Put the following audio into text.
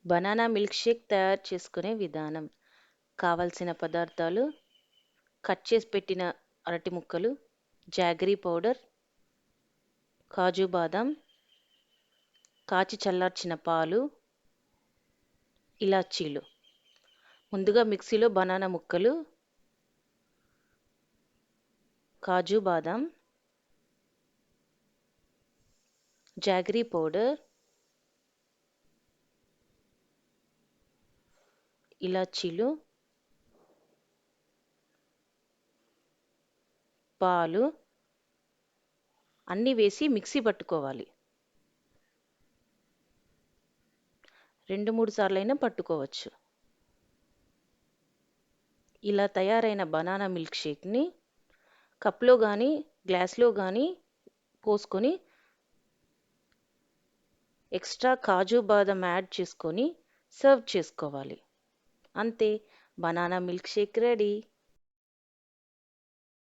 Banana milk shake తయారు చేసుకునే విధానం. కావలసిన పదార్థాలు: కట్ చేసి పెట్టిన అరటి ముక్కలు, జాగరీ పౌడర్, కాజు బాదం, కాచి చల్లార్చిన పాలు, ఇలాచీలు. ముందుగా మిక్సీలో బనానా ముక్కలు, కాజు బాదం, జాగరీ పౌడర్, ఇలాచీలు, పాలు అన్నీ వేసి మిక్సీ పట్టుకోవాలి. 2-3 సార్లైనా పట్టుకోవచ్చు. ఇలా తయారైన బనానా మిల్క్ షేక్ని కప్లో కానీ గ్లాస్లో కానీ పోసుకొని ఎక్స్ట్రా కాజు బాదం యాడ్ చేసుకొని సర్వ్ చేసుకోవాలి. అంతే, బనానా మిల్క్ షేక్ రెడీ.